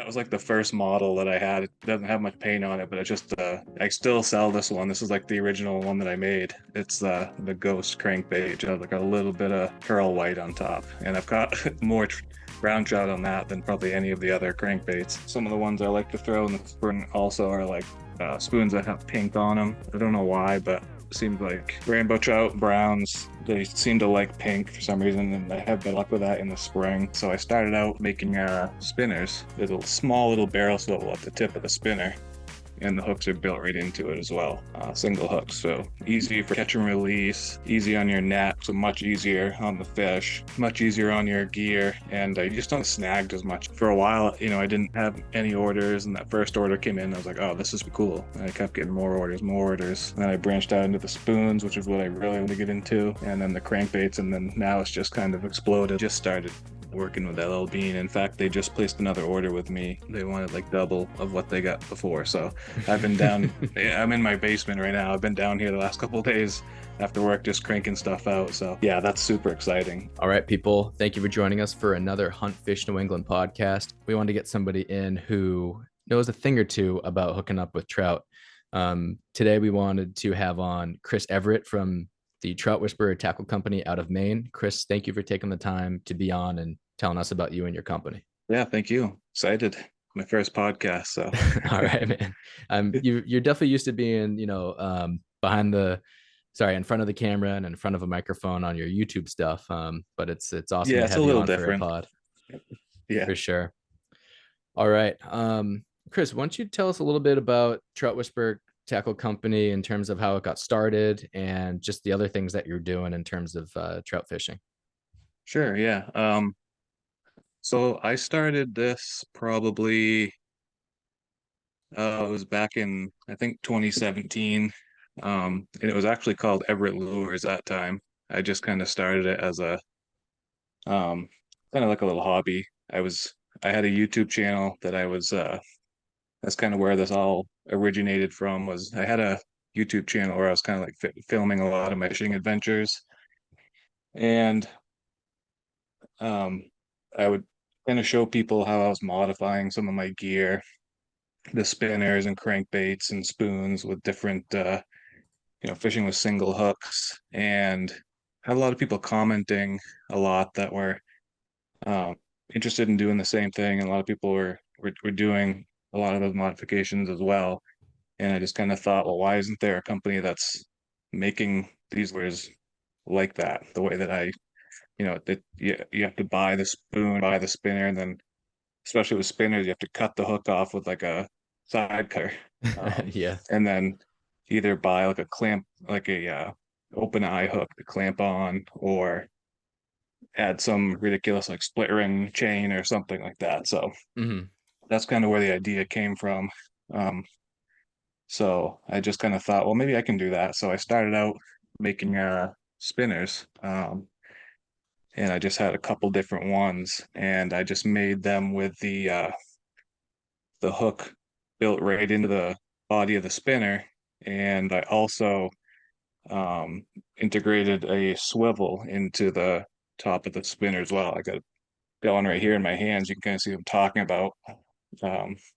That was like the first model that I had. It doesn't have much paint on it, but it's just I still sell this one. This is like the original one that I made. It's the Ghost crankbait. It has like a little bit of pearl white on top, and I've got more brown trout on that than probably any of the other crankbaits. Some of the ones I like to throw in the spring also are like spoons that have pink on them. I don't know why, but seems like rainbow trout, browns, they seem to like pink for some reason, and I have been luck with that in the spring. So I started out making spinners. There's a small little barrel swivel at the tip of the spinner, and the hooks are built right into it as well. Single hooks, so easy for catch and release, easy on your net, so much easier on the fish, much easier on your gear, and you just don't snagged as much. For a while, I didn't have any orders, and that first order came in, I was like, oh, this is cool. And I kept getting more orders, more orders. And then I branched out into the spoons, which is what I really want to get into, and then the crankbaits, and then now it's just kind of exploded. Just started working with LL Bean. In fact, they just placed another order with me. They wanted like double of what they got before. So I've been down, I'm in my basement right now. I've been down here the last couple of days after work, just cranking stuff out. So yeah, that's super exciting. All right, people, thank you for joining us for another Hunt Fish New England podcast. We wanted to get somebody in who knows a thing or two about hooking up with trout. Today, we wanted to have on Chris Everett from the Trout Whisperer Tackle Company out of Maine. Chris, thank you for taking the time to be on and telling us about you and your company. Yeah, thank you. Excited. My first podcast. So All right, man. You're definitely used to being, behind in front of the camera and in front of a microphone on your YouTube stuff. But it's awesome yeah, to it's a have you little on for a different. pod Yeah. for sure. All right. Chris, why don't you tell us a little bit about Trout Whisperer Tackle Company in terms of how it got started and just the other things that you're doing in terms of trout fishing? Sure. Yeah. So I started this probably it was back in I think 2017. And it was actually called Everett Lures that time. I just kind of started it as a um kind of like a little hobby. I had a YouTube channel that I was that's kind of where this all originated from. Was I had a YouTube channel where I was kind of like filming a lot of my fishing adventures, and um I would kind of show people how I was modifying some of my gear, the spinners and crankbaits and spoons with different fishing with single hooks, and had a lot of people commenting a lot that were um, interested in doing the same thing, and a lot of people were doing a lot of those modifications as well. And I just kind of thought, well, why isn't there a company that's making these lures like that, the way that that you have to buy the spoon, buy the spinner, and then especially with spinners, you have to cut the hook off with like a side cutter, Yeah. and then either buy like a clamp, like a open eye hook to clamp on, or add some ridiculous like split ring chain or something like that. So Hmm. that's kind of where the idea came from. Um, so I just kind of thought, well, maybe I can do that. So I started out making spinners, and I just had a couple different ones, and I just made them with the hook built right into the body of the spinner, and I also integrated a swivel into the top of the spinner as well. I got one right here in my hands. You can kind of see what I'm talking about.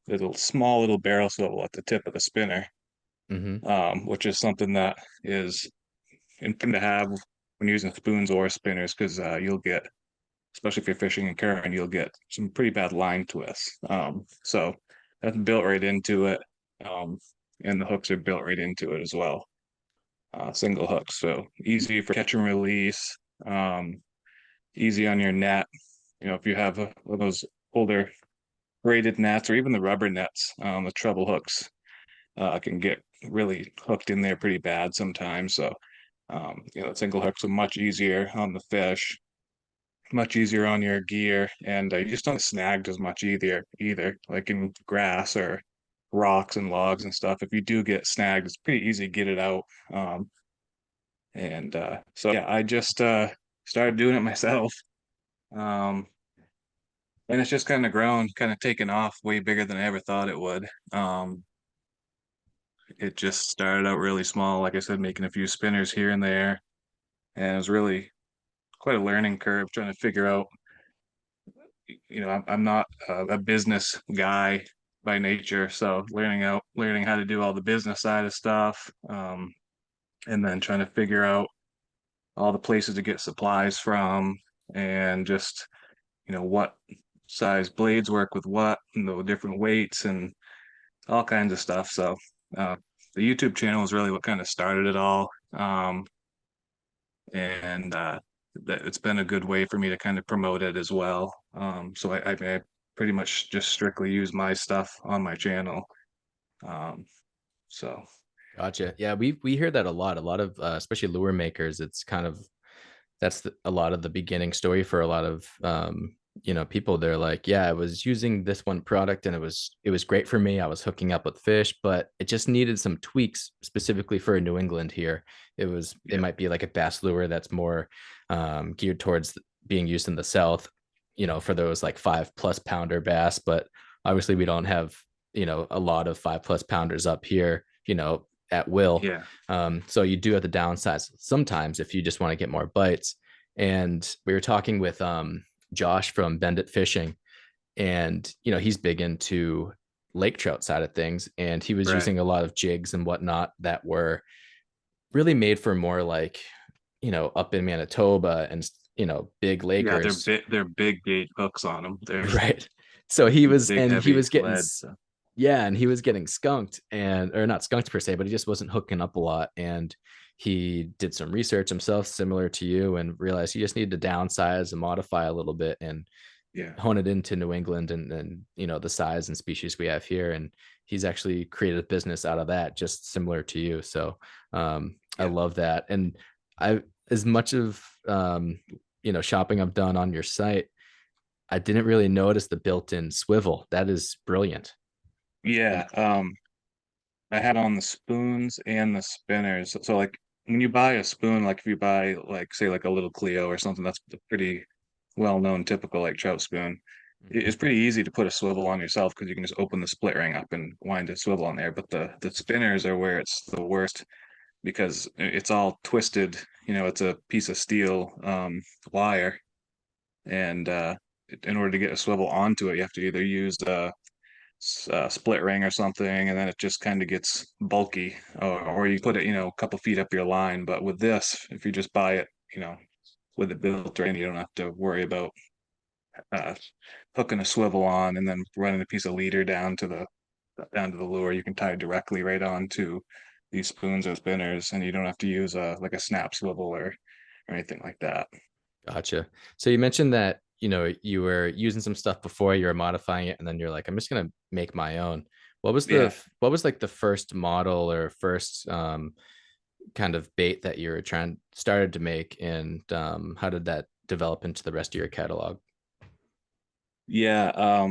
There's a small little barrel swivel at the tip of the spinner, Hmm. which is something that is important to have when using spoons or spinners, because you'll get, especially if you're fishing in current, you'll get some pretty bad line twists. So that's built right into it, um, and the hooks are built right into it as well. Single hooks, so easy for catch and release, um, easy on your net. If you have one of those older braided nets or even the rubber nets, the treble hooks can get really hooked in there pretty bad sometimes. So, single hooks are much easier on the fish, much easier on your gear, and you just don't snagged as much either like in grass or rocks and logs and stuff. If you do get snagged, it's pretty easy to get it out. And so yeah, I just started doing it myself. Um, and it's just kind of grown, kind of taken off way bigger than I ever thought it would. It just started out really small, like I said, making a few spinners here and there, and it was really quite a learning curve trying to figure out I'm not a business guy by nature, so learning how to do all the business side of stuff, and then trying to figure out all the places to get supplies from, and just what size blades work with what, and the different weights and all kinds of stuff. So uh, the YouTube channel is really what kind of started it all. And it's been a good way for me to kind of promote it as well. So I pretty much just strictly use my stuff on my channel. Um, so Gotcha. Yeah, we hear that a lot. A lot of especially lure makers. It's kind of a lot of the beginning story for a lot of people. They're like, yeah, I was using this one product and it was great for me. I was hooking up with fish, but it just needed some tweaks specifically for New England here. It yeah, might be like a bass lure that's more geared towards being used in the South, for those like 5+ pounder bass. But obviously we don't have a lot of 5+ pounders up here, at will. yeah, So you do have to downsize sometimes if you just want to get more bites. And we were talking with Josh from Bend It Fishing, and he's big into lake trout side of things, and he was right. using a lot of jigs and whatnot that were really made for more like up in Manitoba and big Yeah, lakers. they're big gauge hooks on them. They're Right. So he was big, and he heavy was getting lead. So yeah, and he was getting skunked, and or not skunked per se, but he just wasn't hooking up a lot. And he did some research himself, similar to you, and realized he just needed to downsize and modify a little bit and yeah, hone it into New England and the size and species we have here. And he's actually created a business out of that, just similar to you. So I yeah. love that. And I, as much of shopping I've done on your site, I didn't really notice the built-in swivel. That is brilliant. Yeah. I had on the spoons and the spinners. So like when you buy a spoon, like if you buy like say like a little Clio or something, that's a pretty well-known typical like trout spoon. It's pretty easy to put a swivel on yourself because you can just open the split ring up and wind a swivel on there. But the spinners are where it's the worst because it's all twisted. It's a piece of steel wire, and in order to get a swivel onto it, you have to either use split ring or something, and then it just kind of gets bulky, or you put it, a couple feet up your line. But with this, if you just buy it, with it built in, you don't have to worry about uh, hooking a swivel on and then running a piece of leader down to the lure. You can tie it directly right onto these spoons or spinners, and you don't have to use like a snap swivel or anything like that. Gotcha. So you mentioned that, you were using some stuff before, you were modifying it, and then you're like, I'm just gonna make my own. Yeah. What was like the first model or first kind of bait that you were started to make, and how did that develop into the rest of your catalog? Yeah,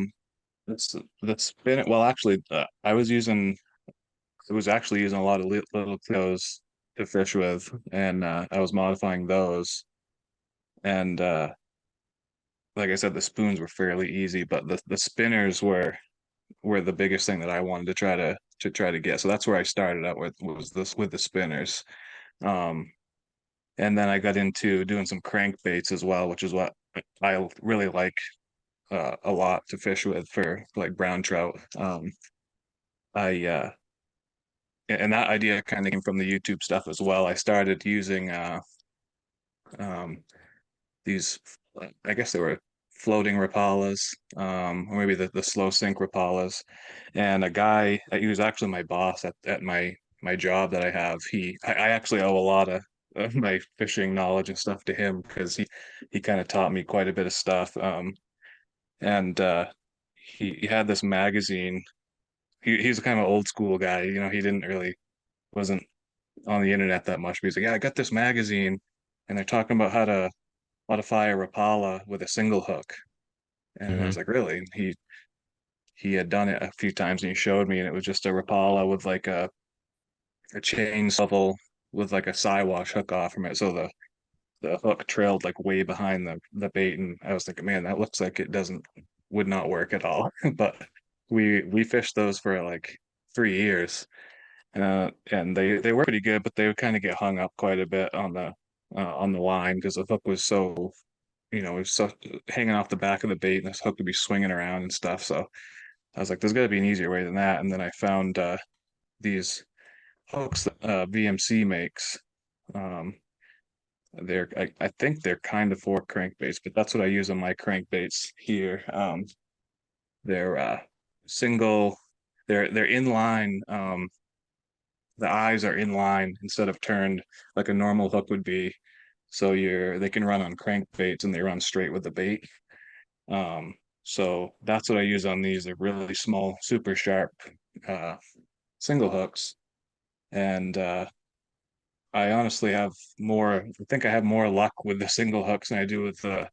that's been well. Actually, I was actually using a lot of little Clios to fish with, and I was modifying those. And like I said, the spoons were fairly easy, but the spinners were the biggest thing that I wanted to try to get. So that's where I started out was this with the spinners. Um, and then I got into doing some crankbaits as well, which is what I really like a lot to fish with for like brown trout. I and that idea kind of came from the YouTube stuff as well. I started using um, these, I guess they were floating Rapalas, or maybe the slow sink Rapalas. And a guy, he was actually my boss at my job that I have. I actually owe a lot of my fishing knowledge and stuff to him because he kind of taught me quite a bit of stuff. And he had this magazine. He's a kind of old school guy. He didn't really wasn't on the internet that much. But he's like, yeah, I got this magazine, and they're talking about how to fly a Rapala with a single hook. And I Hmm. was like, really? And he had done it a few times, and he showed me, and it was just a Rapala with like a chain swivel with like a Siwash hook off from it. So the hook trailed like way behind the bait, and I was thinking, man, that looks like it would not work at all. But we fished those for like 3 years, and they were pretty good, but they would kind of get hung up quite a bit on the line because the hook was so it was so hanging off the back of the bait, and this hook would be swinging around and stuff. So I was like, there's got to be an easier way than that. And then I found these hooks that VMC makes. Um, I think they're kind of for crankbaits, but that's what I use on my crankbaits here. They're single, they're inline. The eyes are in line instead of turned like a normal hook would be. So they can run on crankbaits and they run straight with the bait. So that's what I use on these. They're really small, super sharp uh, single hooks. And I honestly have more, I think I have more luck with the single hooks than I do with the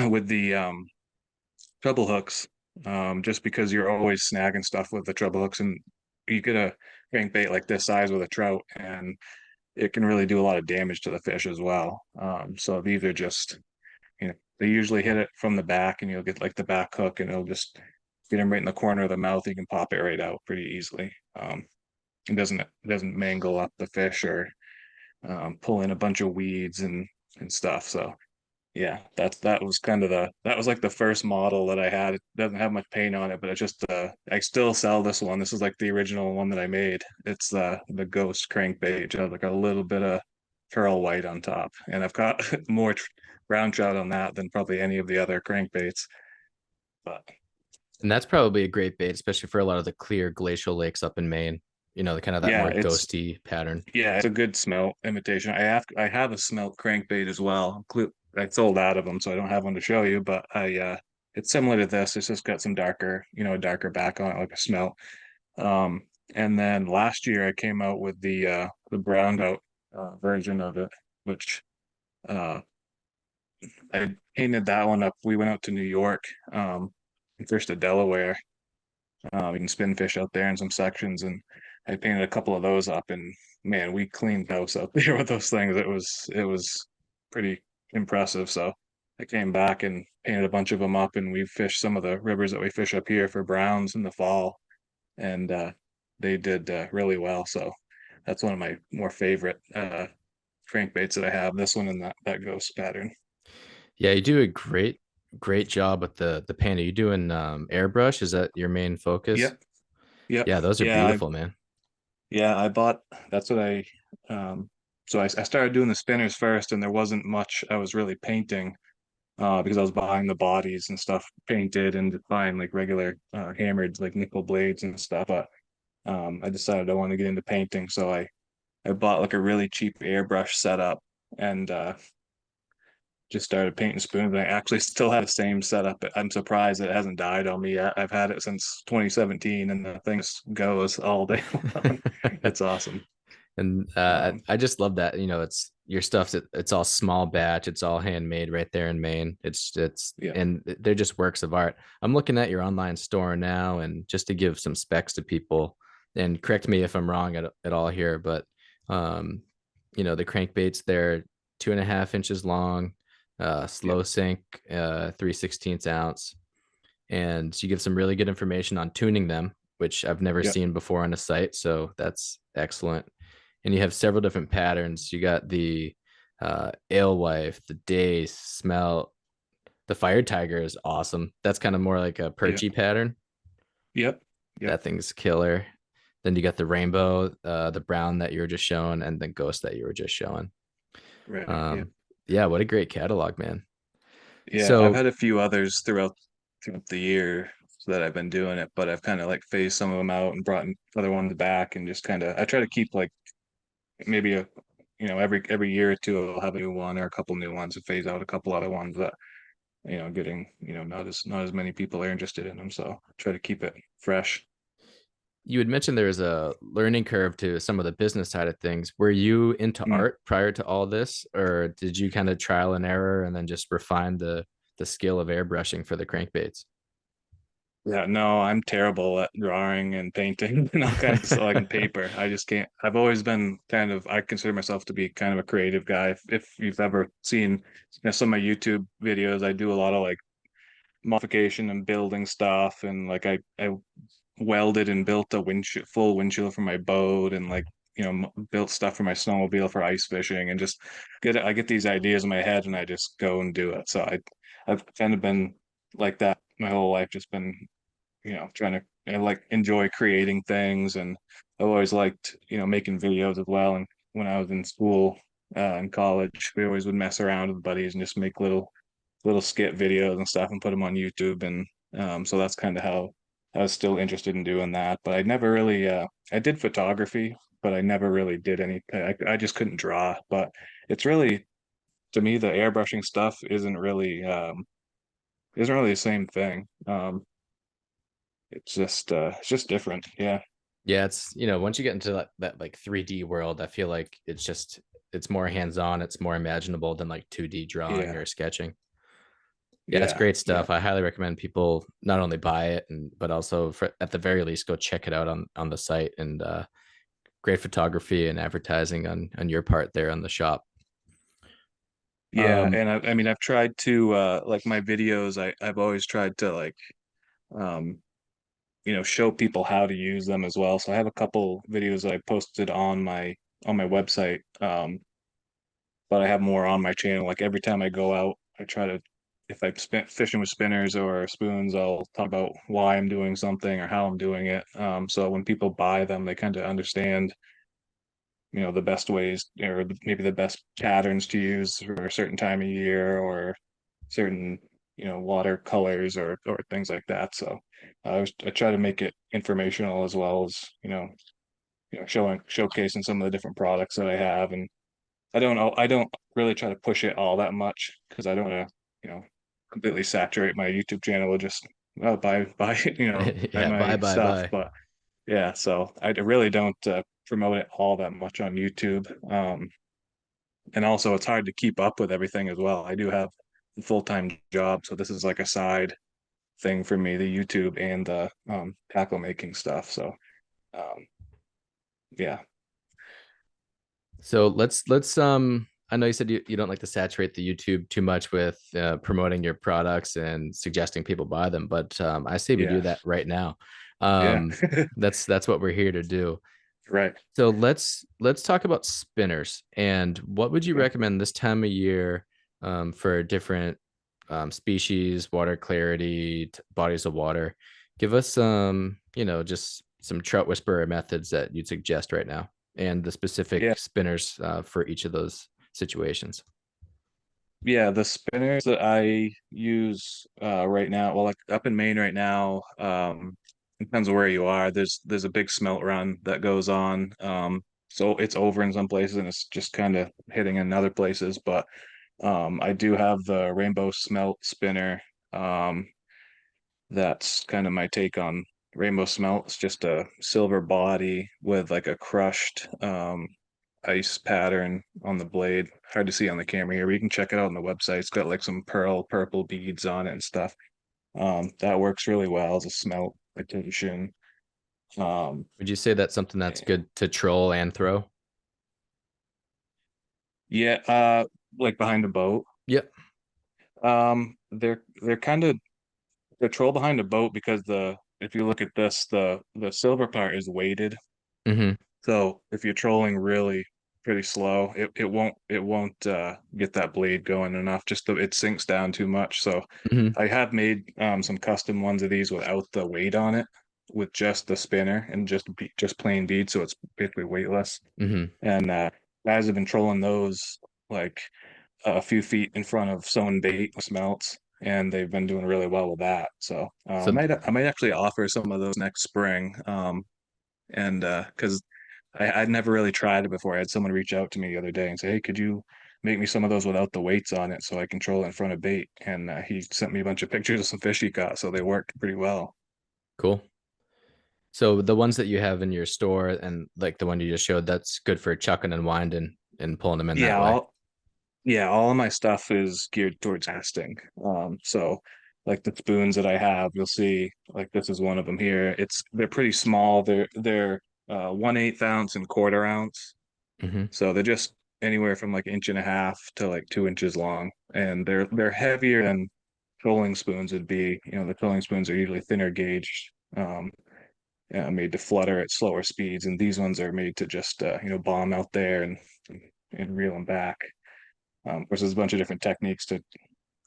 with the treble hooks. Just because you're always snagging stuff with the treble hooks, and you get a crankbait like this size with a trout, and it can really do a lot of damage to the fish as well. So these are just, they usually hit it from the back, and you'll get like the back hook, and it'll just get them right in the corner of the mouth. You can pop it right out pretty easily. It doesn't mangle up the fish or pull in a bunch of weeds and stuff. So yeah, that was like the first model that I had. It doesn't have much paint on it, but it's just I still sell this one. This is like the original one that I made. It's the ghost crankbait. It has like a little bit of pearl white on top, and I've got more brown trout on that than probably any of the other crankbaits. But And that's probably a great bait, especially for a lot of the clear glacial lakes up in Maine. The kind of that yeah, more ghosty pattern. it's a good smelt imitation. I have a smelt crankbait as well. I sold out of them, so I don't have one to show you. But it's similar to this. It's just got some darker, a darker back on it, like a smelt. Um, and then last year I came out with the browned out version of it, which uh I painted that one up. We went out to New York, and fished to Delaware. We can spin fish out there in some sections, and I painted a couple of those up, and man, we cleaned house out there with those things. It was pretty impressive. So I came back and painted a bunch of them up, and we fished some of the rivers that we fish up here for browns in the fall, and they did really well. So that's one of my more favorite crankbaits that I have. This one and that ghost pattern. Yeah, you do a great job with the paint. Are you doing airbrush? Is that your main focus? Yep, yep, Yeah, those are yeah. beautiful, man. Yeah, I bought, that's what so I started doing the spinners first, and there wasn't much I was really painting because I was buying the bodies and stuff painted and buying like regular hammered like nickel blades and stuff. But I decided I wanted to get into painting, so I bought like a really cheap airbrush setup and just started painting spoons. I actually still have the same setup. I'm surprised that it hasn't died on me yet. I've had it since 2017, and the thing goes all day long. It's awesome. And Um, I just love that. It's your stuff. It's all small batch. It's all handmade right there in Maine. yeah, And they're just works of art. I'm looking at your online store now, and just to give some specs to people, and correct me if I'm wrong at all here, but um, the crankbaits, they're 2.5 inches long, yeah, slow sink, 3/16 ounce, and you give some really good information on tuning them, which I've never yeah, seen before on a site. So that's excellent. And you have several different patterns. You got the alewife, the dace, smell. The fire tiger is awesome. That's kind of more like a yeah, perchy pattern. yep, yep, That thing's killer. Then you got the rainbow, the brown that you were just showing, and the ghost that you were just showing. right, yeah, Um, yeah, what a great catalog, man. yeah. I've So had a few others throughout the year that I've been doing it, but I've kind of like phased some of them out and brought other ones back, and just kind of I try to keep like maybe every year or two I'll have a new one or a couple new ones and phase out a couple other ones that getting not as many people are interested in them. So try to keep it fresh. you had mentioned there's a learning curve to some of the business side of things. Were you into Mm. art prior to all this, or did you kind of trial and error and then just refine the skill of airbrushing for the crankbaits? Yeah, no, I'm terrible at drawing and painting and all kinds of stuff like paper. I just can't. I've always been I consider myself to be kind of a creative guy. If you've ever seen some of my YouTube videos, I do a lot of like modification and building stuff, and like I welded and built a full windshield for my boat, and like built stuff for my snowmobile for ice fishing, and just I get these ideas in my head and I just go and do it. So I've kind of been like that my whole life, just been, trying to, like, enjoy creating things. And I've always liked, making videos as well. And when I was in school, in college, we always would mess around with buddies and just make little skit videos and stuff and put them on YouTube. And so that's kind of how I was still interested in doing that. But I never really, I did photography, but I never really did any. I just couldn't draw. But it's really, to me, the airbrushing stuff isn't really the same thing. It's just different. Yeah. Yeah, it's once you get into that like 3D world, I feel like it's more hands-on, it's more imaginable than like 2D drawing Yeah. or sketching. Yeah, it's Yeah. great Yeah. stuff. I highly recommend people not only buy it but also at the very least go check it out on the site. And great photography and advertising on your part there on the shop. Yeah. Um, And I mean, I've tried to, like, my videos, I've always tried to, like, um, show people how to use them as well. So I have a couple videos that I posted on my website. But I have more on my channel. Like, every time I go out, I try to, if I'm fishing with spinners or spoons, I'll talk about why I'm doing something or how I'm doing it. So when people buy them, they kind of understand, the best ways, or maybe the best patterns to use for a certain time of year, or certain, watercolors, or things like that. So I try to make it informational as well as, showcasing some of the different products that I have. And I don't really try to push it all that much, because I don't want to, completely saturate my YouTube channel with just, buy buy yeah, my bye bye stuff. bye. But yeah, so I really don't, promote it all that much on YouTube. And also, it's hard to keep up with everything as well. I do have a full-time job, so this is like a side thing for me, the YouTube and the, tackle making stuff. So um, yeah. So let's I know you said you don't like to saturate the YouTube too much with promoting your products and suggesting people buy them, but I say we do Yeah. that right now. Yeah. That's what we're here to do. Right. So let's talk about spinners. And what would you Okay. recommend this time of year for different species, water clarity, bodies of water? Give us some, just some trout whisperer methods that you'd suggest right now, and the specific Yeah. spinners for each of those situations. Yeah, the spinners that I use, right now, well, like up in Maine right now, it depends on where you are. There's a big smelt run that goes on. So it's over in some places and it's just kind of hitting in other places. But I do have the rainbow smelt spinner. Um, that's kind of my take on rainbow smelt. It's just a silver body with like a crushed, ice pattern on the blade. Hard to see on the camera here, but you can check it out on the website. It's got like some pearl purple beads on it and stuff. That works really well as a smelt imitation. Um, Would you say that's something that's good to troll and throw? yeah, like behind the boat. Yep. They're kind of, the troll behind the boat, because if you look at this, the silver part is weighted. Mm-hmm. So if you're trolling really pretty slow, it won't get that blade going enough. Just it sinks down too much. So Mm-hmm. I have made, some custom ones of these without the weight on it, with just the spinner and just plain bead, so it's basically weightless. Mm-hmm. And guys have been trolling those, like, a few feet in front of someone bait smelts, and they've been doing really well with that. So So I might actually offer some of those next spring. And because I'd never really tried it before. I had someone reach out to me the other day and say, "Hey, could you make me some of those without the weights on it so I control it in front of bait?" And he sent me a bunch of pictures of some fish he caught, so they worked pretty well. cool. So the ones that you have in your store and like the one you just showed, that's good for chucking and winding and pulling them in that Yeah, way. all of my stuff is geared towards casting. So like the spoons that I have, you'll see, like, this is one of them here. They're pretty small. They're 1/8 ounce and quarter ounce. Mm-hmm. So they're just anywhere from like inch and a half to like 2 inches long, and they're heavier than trolling spoons would be. The trolling spoons are usually thinner gauge, made to flutter at slower speeds, and these ones are made to just bomb out there and reel them back. Of course, there's a bunch of different techniques to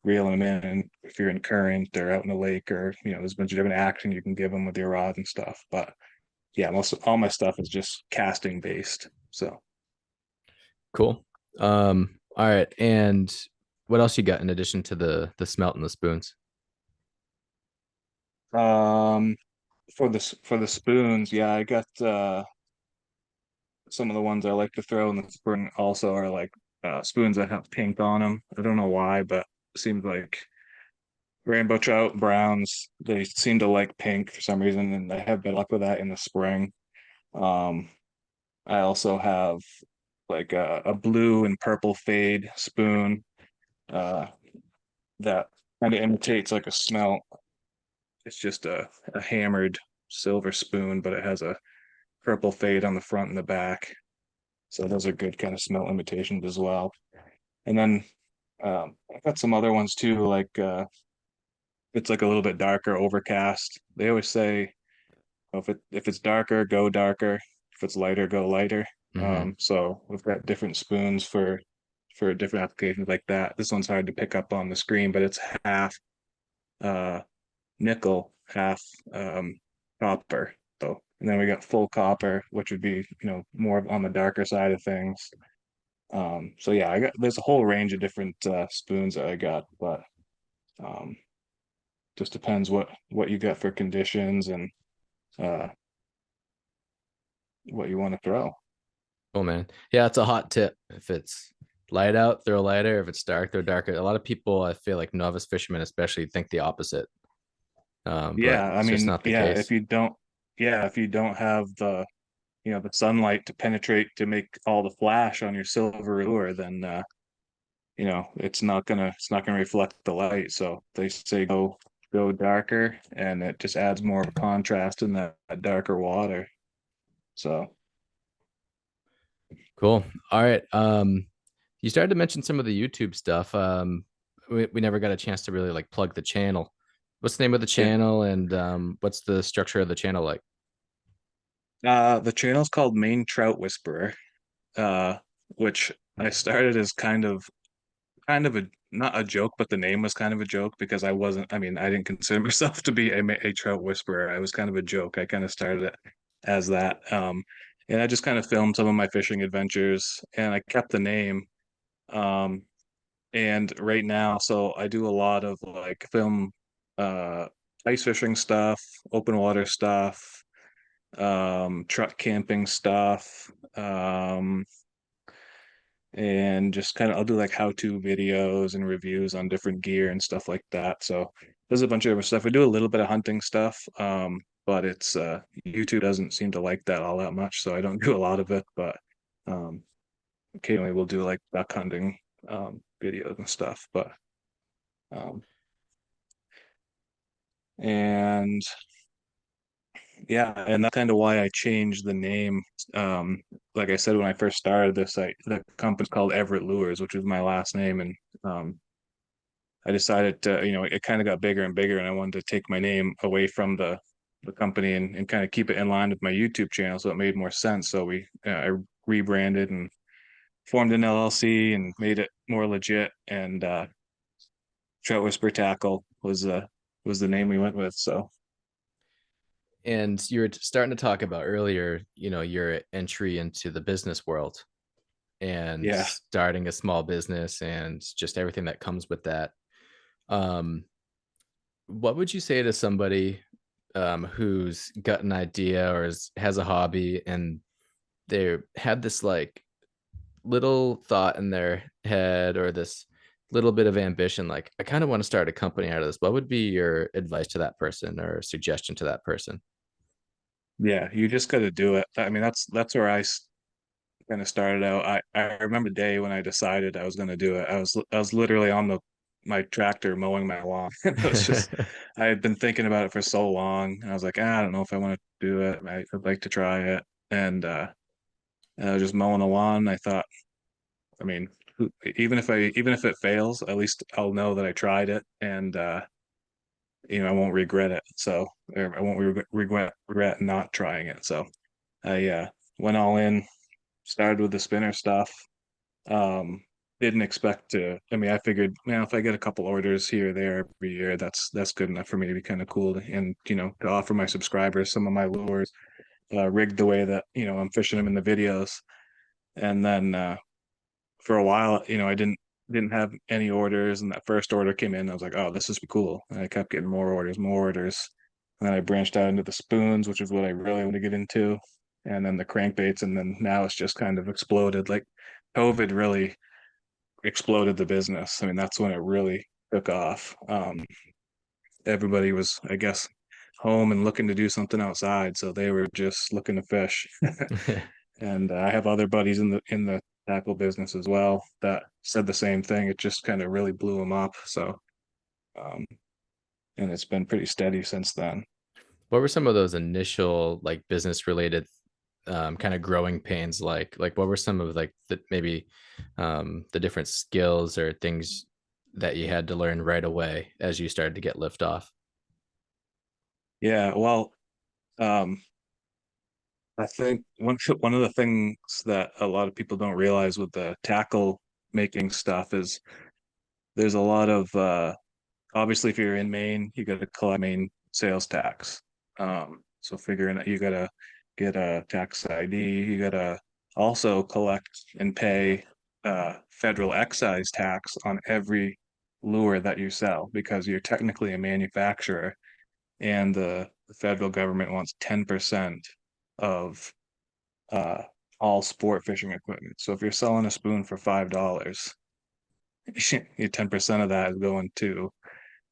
reel them in, and if you're in current or out in the lake, or there's a bunch of different action you can give them with your rod and stuff. But yeah, all my stuff is just casting based. So Cool. All right. And what else you got in addition to the smelt and the spoons? um, for the spoons, yeah, I got some of the ones I like to throw in the spring also are like spoons that have pink on them. I don't know why, but it seems like rainbow trout, browns, they seem to like pink for some reason, and I have better luck with that in the spring. Um, I also have like a blue and purple fade spoon uh, that kind of imitates like a smelt. It's just a hammered silver spoon, but it has a purple fade on the front and the back. So those are good kind of smelt imitations as well. And then I've got some other ones too, like it's like a little bit darker, overcast. They always say if it's darker, go darker. If it's lighter, go lighter. Mm-hmm. So we've got different spoons for different applications like that. This one's hard to pick up on the screen, but it's half uh nickel, half copper. So and then we got full copper, which would be more on the darker side of things. So yeah, there's a whole range of different spoons that I got, but um, just depends what you got for conditions and uh, what you want to throw. Oh man. Yeah, it's a hot tip. If it's light out, throw lighter. If it's dark, throw darker. A lot of people, I feel like novice fishermen especially, think the opposite. But Yeah, I it's just mean, not the case. if you don't have the sunlight to penetrate to make all the flash on your silver lure, then it's not gonna reflect the light. So they say go darker, and it just adds more of a contrast in that darker water. So Cool. All right. You started to mention some of the YouTube stuff. We never got a chance to really like plug the channel. What's the name of the yeah, channel and what's the structure of the channel like? the channel's called Maine Trout Whisperer, uh, which I started as kind of a not a joke, but the name was kind of a joke because I mean, I didn't consider myself to be a trout whisperer. I was kind of a joke. I kind of started it as that. And I just kind of filmed some of my fishing adventures, and I kept the name. Um, and right now, so I do a lot of like film uh ice fishing stuff, open water stuff, truck camping stuff, and just kind of I'll do like how-to videos and reviews on different gear and stuff like that. So there's a bunch of different stuff. We do a little bit of hunting stuff, but it's YouTube doesn't seem to like that all that much, so I don't do a lot of it. But um, occasionally we'll do like duck hunting videos and stuff. But um, and yeah, and that's kind of why I changed the name. Um, like I said when I first started this, the company's called Everett Lures, which was my last name, and I decided to, it kind of got bigger and bigger, and I wanted to take my name away from the company and kind of keep it in line with my YouTube channel, so it made more sense. So I rebranded and formed an LLC and made it more legit. And Trout Whisperer Tackle was the name we went with. So And you were starting to talk about earlier, your entry into the business world and yeah, starting a small business and just everything that comes with that. Um, what would you say to somebody who's got an idea or has a hobby and they had this like little thought in their head or this little bit of ambition, like I kind of want to start a company out of this? What would be your advice to that person or suggestion to that person? yeah, you just got to do it. I mean, that's where kind of started out. I remember the day when I decided I was going to do it. I was literally on my tractor mowing my lawn. It was just I had been thinking about it for so long. And I was like, I don't know if I want to do it. I'd like to try it. And I was just mowing the lawn. I thought, I mean, even if it fails, at least I'll know that I tried it. And I won't regret it. So, or I won't regret not trying it. So I went all in, started with the spinner stuff. Um, didn't expect to. I mean, I figured, if I get a couple orders here or there every year, that's good enough for me to be kind of cool and to offer my subscribers some of my lures rigged the way that I'm fishing them in the videos. And then for a while, I didn't have any orders, and that first order came in. I was like, oh, this is cool. And I kept getting more orders, more orders. And then I branched out into the spoons, which is what I really want to get into, and then the crankbaits, and then now it's just kind of exploded. Like COVID really exploded the business. I mean, that's when it really took off. Everybody was, I guess, home and looking to do something outside, so they were just looking to fish. And I have other buddies in the tackle business as well that said the same thing. It just kind of really blew them up. So, um, and it's been pretty steady since then. What were some of those initial like business related kind of growing pains like what were some of like the maybe the different skills or things that you had to learn right away as you started to get lift off? Yeah, well, um, I think one of the things that a lot of people don't realize with the tackle making stuff is there's a lot of obviously if you're in Maine, you got to collect Maine sales tax. So figuring that you got to get a tax ID, you got to also collect and pay federal excise tax on every lure that you sell because you're technically a manufacturer, and the federal government wants 10% of uh, all sport fishing equipment. So if you're selling a spoon for $5, 10% of that is going to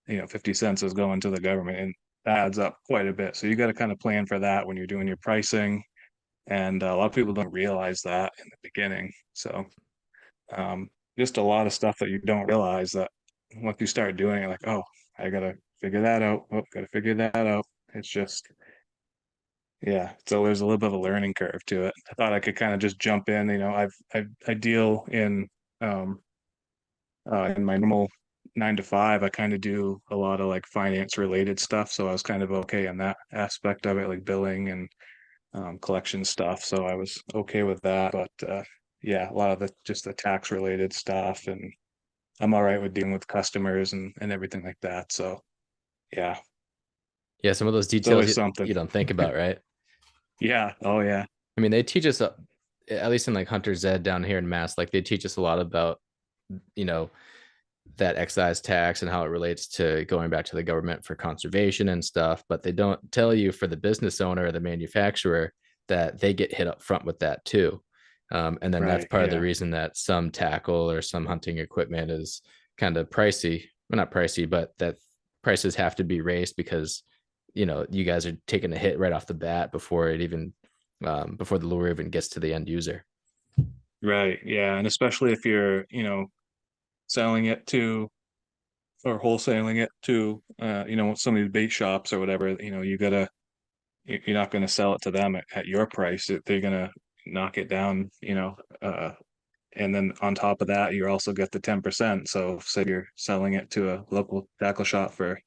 50 cents is going to the government, and that adds up quite a bit. So you got to kind of plan for that when you're doing your pricing. And a lot of people don't realize that in the beginning. So um, just a lot of stuff that you don't realize that once you start doing it, like, oh, I got to figure that out. Oh, got to figure that out. It's just, yeah. So there's a little bit of a learning curve to it. I thought I could kind of just jump in. I deal um, in my normal 9 to 5, I kind of do a lot of like finance related stuff. So I was kind of okay in that aspect of it, like billing and collection stuff. So I was okay with that. But yeah, a lot of just the tax related stuff. And I'm all right with dealing with customers and everything like that. So yeah, Yeah, some of those it's details always something. you don't think about, right? Yeah. Oh, yeah. I mean, they teach us at least in like Hunter's Ed down here in Mass, like they teach us a lot about you know that excise tax and how it relates to going back to the government for conservation and stuff, but they don't tell you for the business owner or the manufacturer that they get hit up front with that too. And then that's Right. part of the Yeah. reason that some tackle or some hunting equipment is kind of pricey. Well, not pricey, but that prices have to be raised because you guys are taking a hit right off the bat before it even before the lure even gets to the end user. Right. Yeah. And especially if you're, selling it to or wholesaling it to, some of these bait shops or whatever, you're not going to sell it to them at your price. They're going to knock it down, and then on top of that, you also get the 10%. So say you're selling it to a local tackle shop for,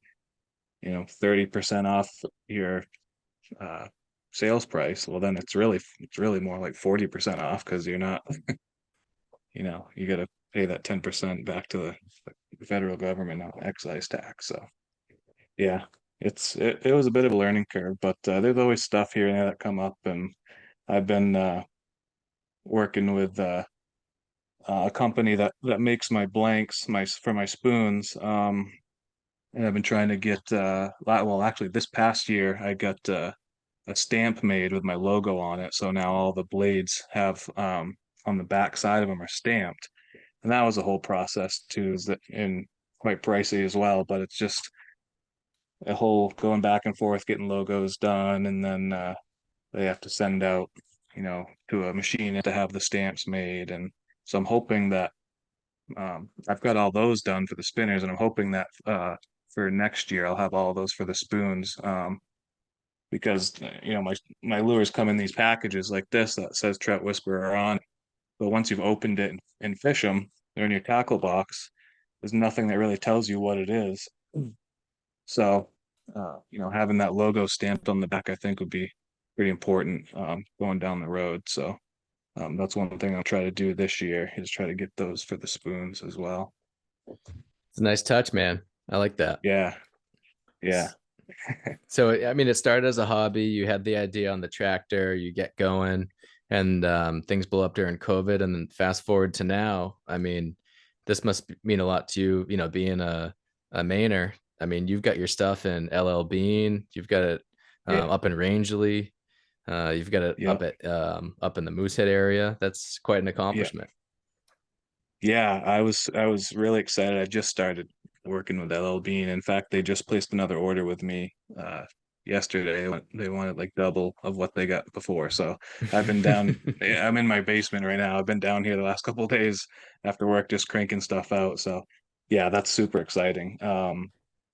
30% off your uh, sales price. Well, then it's really more like 40% off because you're not, you got to pay that 10% back to the federal government on excise tax. So yeah, it was a bit of a learning curve, but there's always stuff here and there that come up, and I've been working with a company that makes my blanks for my spoons. And I've been trying to get well, actually this past year I got a stamp made with my logo on it, so now all the blades have on the back side of them are stamped, and that was a whole process too, and quite pricey as well, but it's just a whole going back and forth getting logos done, and then they have to send out, to a machine to have the stamps made. And so I'm hoping that I've got all those done for the spinners, and I'm hoping that for next year I'll have all those for the spoons. Because my lures come in these packages like this that says Trout Whisperer on it. But once you've opened it and fish them, they're in your tackle box. There's nothing that really tells you what it is. So having that logo stamped on the back, I think would be pretty important going down the road. So that's one thing I'll try to do this year is try to get those for the spoons as well. It's a nice touch, man. I like that. Yeah, yeah, So, I mean, it started as a hobby. You had the idea on the tractor, you get going, and things blow up during COVID. And then fast forward to now, I mean, this must mean a lot to you, being a Mainer. I mean, you've got your stuff in LL Bean, you've got it yeah, up in Rangeley, you've got it yep, up in the Moosehead area. That's quite an yeah. accomplishment. Yeah, I was really excited. I just started working with LL Bean. In fact, they just placed another order with me yesterday. They wanted like double of what they got before. So I've been down. I'm in my basement right now. I've been down here the last couple of days after work, just cranking stuff out. So yeah, that's super exciting.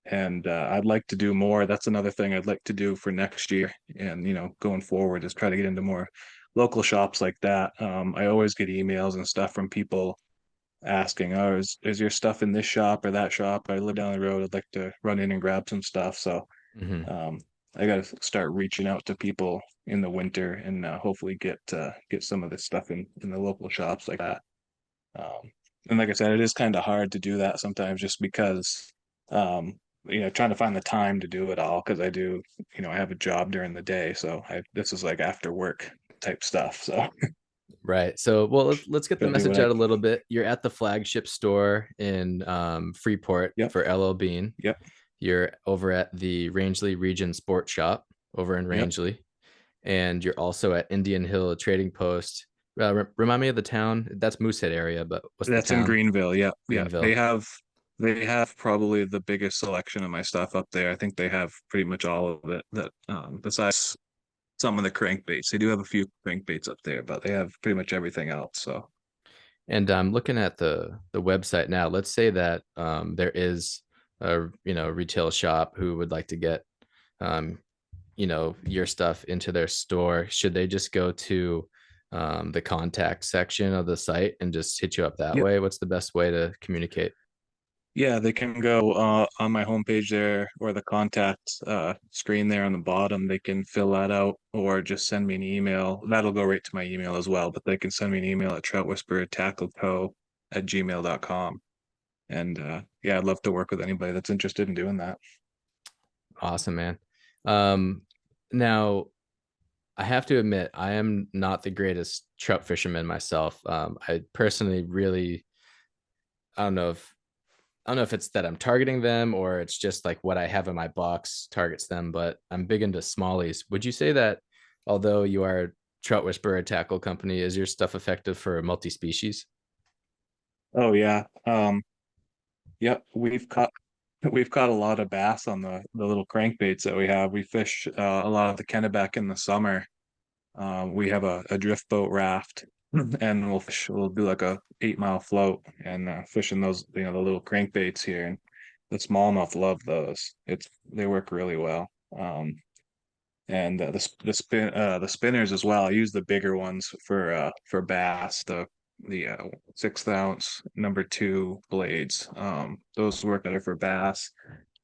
And I'd like to do more. That's another thing I'd like to do for next year, and going forward is try to get into more local shops like that. I always get emails and stuff from people asking, "Oh, is your stuff in this shop or that shop? I live down the road. I'd like to run in and grab some stuff." So Mhm. um, I got to start reaching out to people in the winter and hopefully get some of this stuff in the local shops like that. Um, and like I said, it is kind of hard to do that sometimes just because trying to find the time to do it all because I do, I have a job during the day, so this is like after work type stuff. So Right. So, well, let's get the gotta do what message I. out a little bit. You're at the flagship store in Freeport Yep, for LL Bean. yep, You're over at the Rangeley Region Sport Shop over in yep. Rangeley, and you're also at Indian Hill Trading Post. Remind me of the town. That's Moosehead area, but what's the That's in town? Greenville. Yeah, yeah. They Greenville. have they have probably the biggest selection of my stuff up there. I think they have pretty much all of it. That besides some of the crankbaits, they do have a few crankbaits up there, but they have pretty much everything else. So And I'm looking at the website now. Let's say that there is a retail shop who would like to get um, your stuff into their store. Should they just go to the contact section of the site and just hit you up that yep. way? What's the best way to communicate? Yeah, they can go on my homepage there or the contact screen there on the bottom. They can fill that out or just send me an email. That'll go right to my email as well, but they can send me an email at Trout Whisperer Tackle Co at gmail.com. And yeah, I'd love to work with anybody that's interested in doing that. Awesome, man. Um, Now I have to admit, I am not the greatest trout fisherman myself. I personally really, I don't know if it's that I'm targeting them or it's just like what I have in my box targets them, but I'm big into smallies. Would you say that although you are a Trout Whisperer Tackle Company, is your stuff effective for multi-species? Oh yeah. Yep, we've caught a lot of bass on the little crankbaits that we have. We fish a lot of the Kennebec in the summer. We have a drift boat raft, and we'll do like a 8 mile float and fishing those the little crankbaits here, and the smallmouth love those. They work really well. And the spinners as well. I use the bigger ones for bass. The 6th ounce #2 blades. Those work better for bass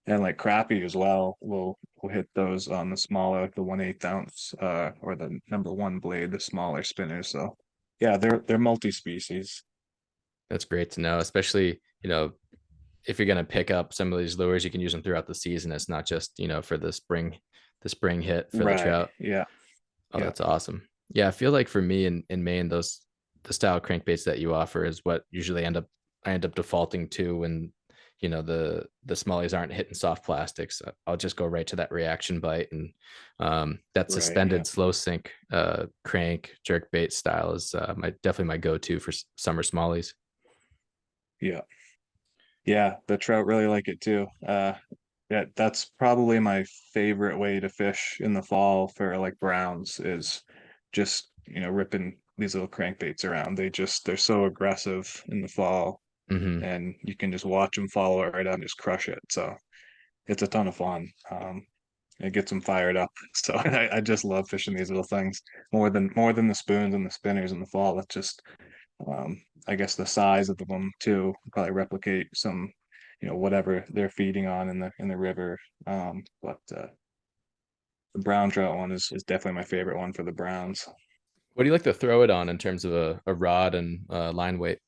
and like crappie as well. We'll hit those on the smaller, like the 1/8 ounce or the #1 blade, the smaller spinners. So yeah, they're multi-species. That's great to know, especially, if you're going to pick up some of these lures, you can use them throughout the season. It's not just, for the spring hit for the Right. trout. Yeah. Oh, Yeah. that's awesome. Yeah, I feel like for me in Maine, the style crankbaits that you offer is what usually I end up defaulting to when the smallies aren't hitting soft plastics. I'll just go right to that reaction bite, and that Right. Yeah. suspended slow sink crank jerk bait style is my definitely my go-to for summer smallies. Yeah. Yeah. The trout really like it too. Yeah, that's probably my favorite way to fish in the fall for like browns is just, ripping these little crankbaits around. They're so aggressive in the fall Hmm. and you can just watch them follow it right up and just crush it. So it's a ton of fun. It gets them fired up. So I just love fishing these little things more than the spoons and the spinners in the fall. It's just I guess the size of them too probably replicate some whatever they're feeding on in the river. But the brown trout one is definitely my favorite one for the browns. What do you like to throw it on in terms of a rod and line weight?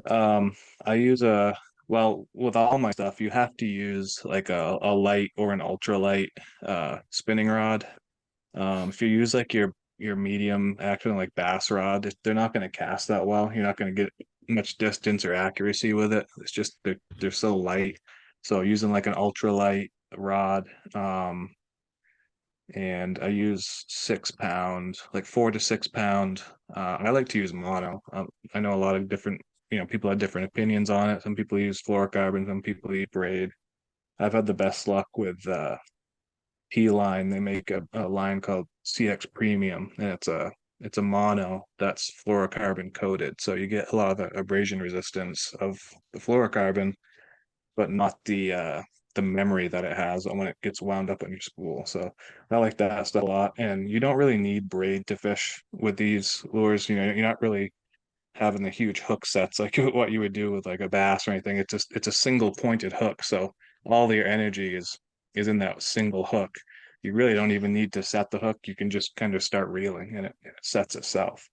I use well, with all my stuff, you have to use like a light or an ultralight spinning rod. If you use like your medium action like bass rod, they're not going to cast that well. You're not going to get much distance or accuracy with it. It's just they're so light. So using like an ultralight rod, and I use 6 pound, like 4 to 6 pound. I like to use mono. I know a lot of different, people have different opinions on it. Some people use fluorocarbon, some people use braid. I've had the best luck with P line. They make a line called CX Premium, and it's a mono that's fluorocarbon coated. So you get a lot of the abrasion resistance of the fluorocarbon, but not the memory that it has when it gets wound up on your spool. So I like that stuff a lot. And you don't really need braid to fish with these lures. You're not really having the huge hook sets like what you would do with like a bass or anything. It's a single pointed hook. So all your energy is in that single hook. You really don't even need to set the hook. You can just kind of start reeling and it sets itself.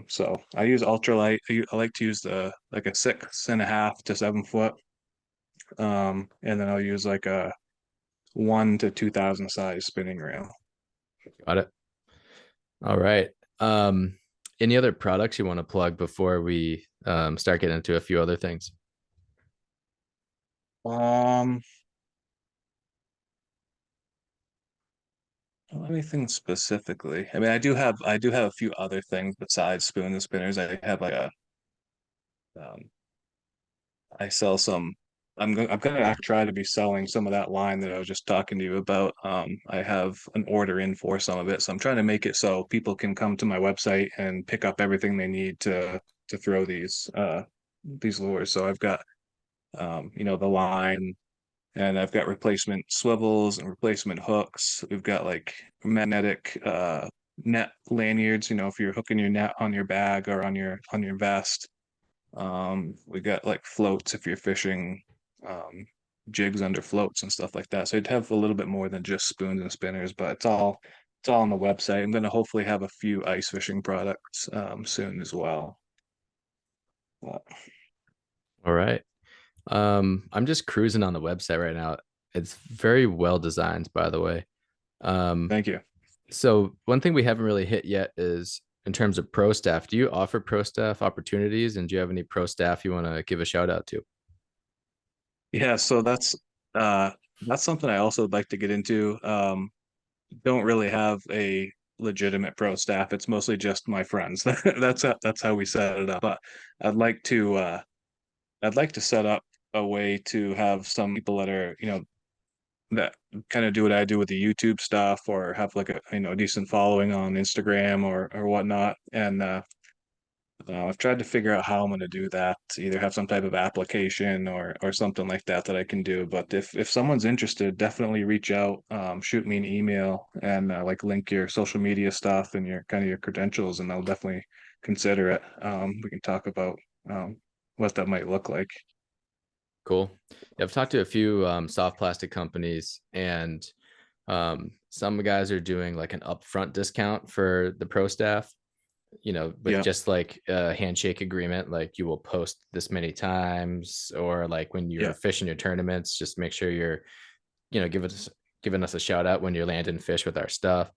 So I use ultralight. I like to use the like a 6.5 to 7 foot, and then I'll use like a 1 to 2,000 size spinning reel. Got it. All right. Any other products you want to plug before we start getting into a few other things? Um, Anything specifically? I mean, I do have a few other things besides spoon and spinners. I have like um, I sell some. I'm gonna try to be selling some of that line that I was just talking to you about. I have an order in for some of it, so I'm trying to make it so people can come to my website and pick up everything they need to throw these lures. So I've got the line, and I've got replacement swivels and replacement hooks. We've got like magnetic net lanyards, if you're hooking your net on your bag or on your vest. We got like floats if you're fishing, jigs under floats and stuff like that. So you'd have a little bit more than just spoons and spinners, but it's all on the website. I'm going to hopefully have a few ice fishing products soon as well. But All right. I'm just cruising on the website right now. It's very well designed, by the way. Um, thank you. so one thing we haven't really hit yet is in terms of pro staff. Do you offer pro staff opportunities, and do you have any pro staff you want to give a shout out to? Yeah, so uh that's something I also would like to get into. Don't really have a legitimate pro staff. It's mostly just my friends. That's how we set it up. But I'd like to uh I'd like to set up a way to have some people that are, that kind of do what I do with the YouTube stuff, or have like a decent following on Instagram or whatnot. And I've tried to figure out how I'm going to do that, either have some type of application or something like that I can do. But if someone's interested, definitely reach out, shoot me an email, and like link your social media stuff and your kind of your credentials, and I'll definitely consider it. We can talk about what that might look like. Cool. Yeah, I've talked to a few soft plastic companies, and some guys are doing like an upfront discount for the pro staff, with Yeah, just like a handshake agreement, like you will post this many times, or like when you're yeah, fishing your tournaments, just make sure you're, giving us a shout out when you're landing fish with our stuff.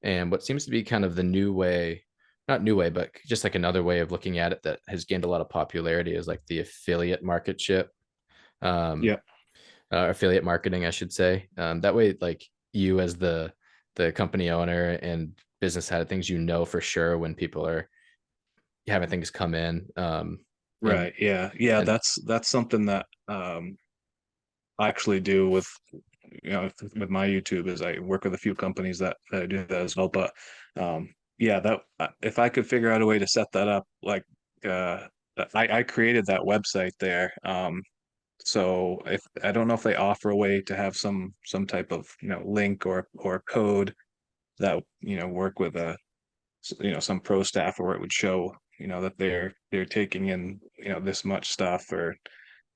And what seems to be kind of the new way, not new way, but just like another way of looking at it that has gained a lot of popularity is like the affiliate marketship, um, yeah. affiliate marketing, I should say. That way, like you as the company owner and business side of things, for sure when people are having things come in. And Right. Yeah. Yeah. and That's something that I actually do with my YouTube, is I work with a few companies that do that as well. But yeah, that if I could figure out a way to set that up, like uh, I created that website there. So if I don't know if they offer a way to have some type of link or code that work with some pro staff, where it would show that they're taking in this much stuff, or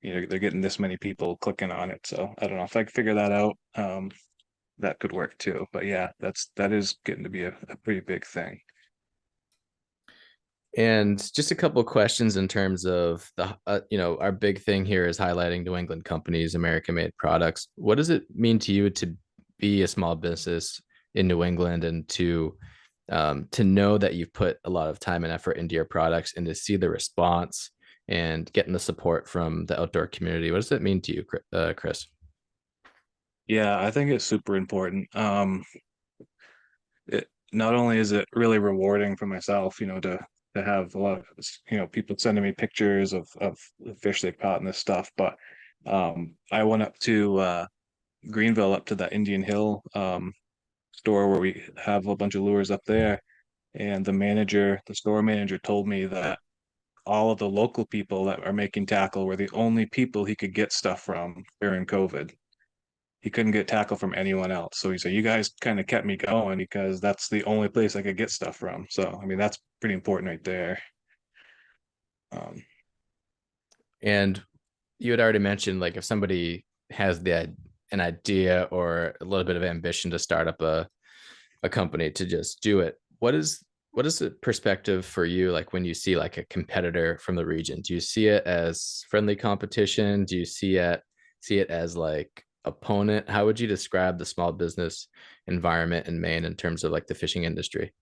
they're getting this many people clicking on it. So I don't know if I can figure that out. That could work too. But yeah, that is getting to be a pretty big thing. And just a couple of questions in terms of the, our big thing here is highlighting New England companies, American-made products. What does it mean to you to be a small business in New England and to know that you've put a lot of time and effort into your products and to see the response and getting the support from the outdoor community? What does that mean to you, Chris? Yeah, I think it's super important. It not only is it really rewarding for myself, to have a lot of people sending me pictures of the fish they caught and this stuff, but I went up to Greenville, up to the Indian Hill store where we have a bunch of lures up there, and the store manager told me that all of the local people that are making tackle were the only people he could get stuff from during COVID. He couldn't get tackle from anyone else. So he said, you guys kind of kept me going because that's the only place I could get stuff from. So, I mean, that's pretty important right there. Um, And you had already mentioned, like, if somebody has an idea or a little bit of ambition to start up a company to just do it, what is the perspective for you, like when you see like a competitor from the region? Do you see it as friendly competition? Do you see it as like opponent? How would you describe the small business environment in Maine in terms of like the fishing industry?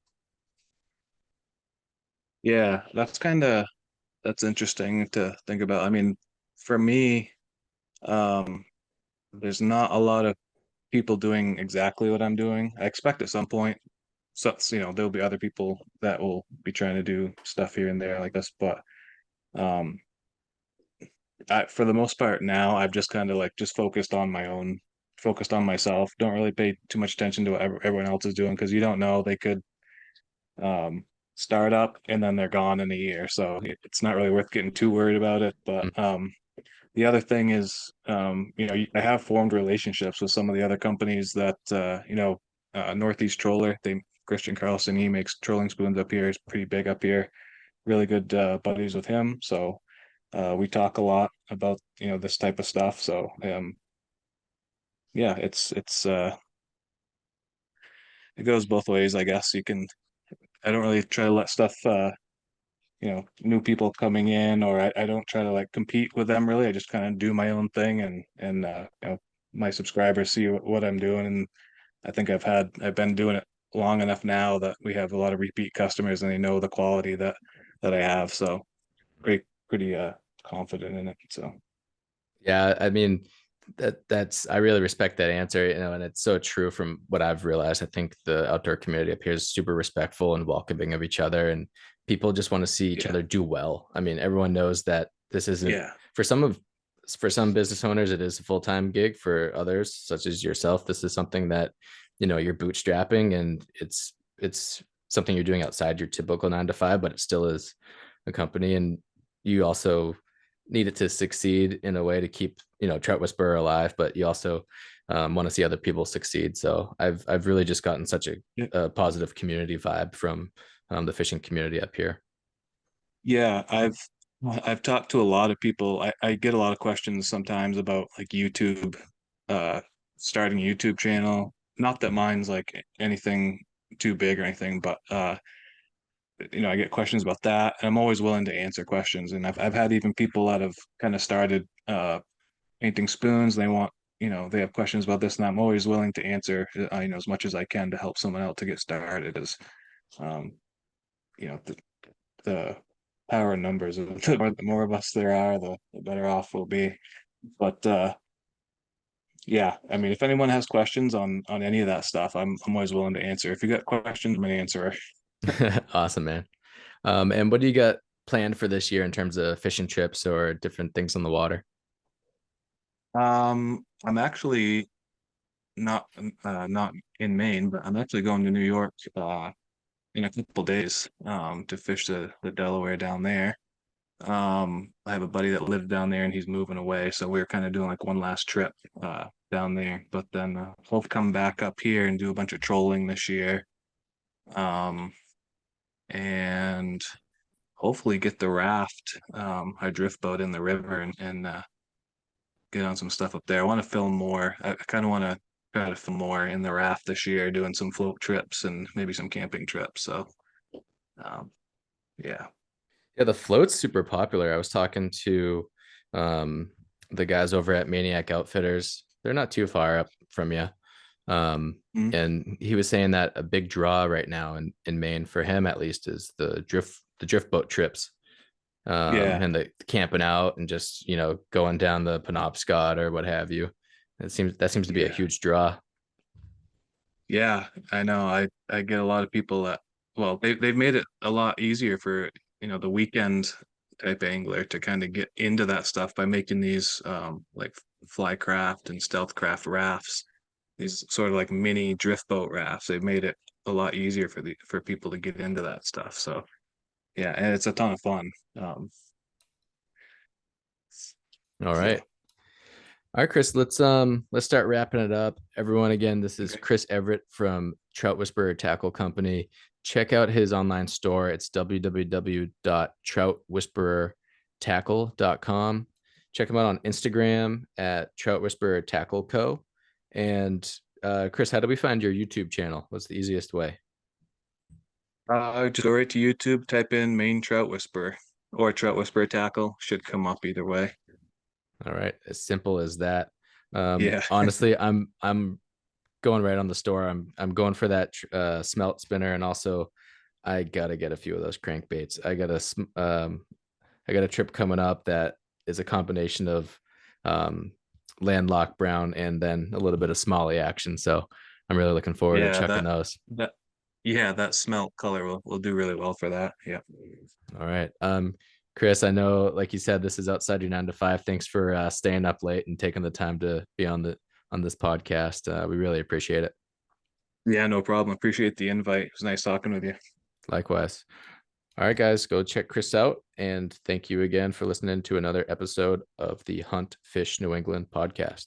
yeah, that's interesting to think about. I mean, for me, um, there's not a lot of people doing exactly what I'm doing. I expect at some point, there'll be other people that will be trying to do stuff here and there like this, but um, for the most part now, I've just kind of like just focused on myself. Don't really pay too much attention to what everyone else is doing because you don't know, they could um, start up and then they're gone in a year. So it's not really worth getting too worried about it. But Mm. the other thing is, I have formed relationships with some of the other companies that, Northeast Troller, Christian Carlson, he makes trolling spoons up here. He's pretty big up here. Really good buddies with him. So we talk a lot about, this type of stuff. So yeah, it goes both ways, I guess. I don't really try to let stuff, new people coming in, or I don't try to like compete with them really. I just kind of do my own thing, and my subscribers see what I'm doing, and I think I've been doing it long enough now that we have a lot of repeat customers and they know the quality that I have. So pretty confident in it. So Yeah, I mean, that's I really respect that answer, and it's so true from what I've realized. I think the outdoor community up here is super respectful and welcoming of each other, and people just want to see each yeah, other do well. I mean, everyone knows that this isn't yeah, for some business owners, it is a full-time gig. For others, such as yourself, this is something that, you're bootstrapping, and it's something you're doing outside your typical 9 to 5, but it still is a company, and you also need it to succeed in a way to keep Trout Whisperer alive, but you also want to see other people succeed. So I've really just gotten such yeah. a positive community vibe from the fishing community up here. Yeah, I've talked to a lot of people. I get a lot of questions sometimes about like YouTube, uh, starting a YouTube channel. Not that mine's like anything too big or anything, but I get questions about that, and I'm always willing to answer questions. And I've had even people that have kind of started painting spoons. They have questions about this, and I'm always willing to answer, as much as I can to help someone out to get started. As um, the power in numbers. The more of us there are, the better off we'll be. But yeah, I mean, if anyone has questions on any of that stuff, I'm always willing to answer. If you got questions, I'm an answerer. Awesome, man. And what do you got planned for this year in terms of fishing trips or different things on the water? I'm actually not in Maine, but I'm actually going to New York in a couple days to fish the Delaware down there. I have a buddy that lives down there and he's moving away, so we're kind of doing like one last trip down there. But then we'll come back up here and do a bunch of trolling this year, um, and hopefully get the raft, our drift boat in the river, and get on some stuff up there. I want to film more. I kind of want to try to film more in the raft this year, doing some float trips and maybe some camping trips. So, um, yeah, Yeah, the float's super popular. I was talking to um, the guys over at Maniac Outfitters. They're not too far up from you. mm, And he was saying that a big draw right now in Maine for him at least is the drift boat trips. yeah, And the camping out and just, going down the Penobscot or what have you. That seems to be a yeah, huge draw. yeah. I know. I get a lot of people that well, they've made it a lot easier for the weekend type angler to kind of get into that stuff by making these like flycraft and stealthcraft rafts, these sort of like mini drift boat rafts. They've made it a lot easier for people to get into that stuff. So yeah, and it's a ton of fun. All So right. All right, Chris, let's start wrapping it up. Everyone, again, this is okay. Chris Everett from Trout Whisperer Tackle Company. Check out his online store. It's www.troutwhisperertackle.com. Check him out on Instagram at Trout Whisperer Tackle Co. And Chris, how do we find your YouTube channel? What's the easiest way? Just go right to YouTube, type in Maine Trout Whisperer or Trout Whisperer Tackle. Should come up either way. All right, as simple as that. Yeah, Honestly, I'm going right on the store. I'm going for that smelt spinner, and also I gotta get a few of those crankbaits. I got a trip coming up that is a combination of um, landlocked brown and then a little bit of smalley action. So I'm really looking forward to yeah, chucking those. that yeah, that smelt color will do really well for that. Yeah. All right. Chris, I know, like you said, this is outside your 9 to 5. Thanks for staying up late and taking the time to be on this podcast. We really appreciate it. Yeah, no problem. Appreciate the invite. It was nice talking with you. Likewise. All right, guys, go check Chris out. And thank you again for listening to another episode of the Hunt Fish New England podcast.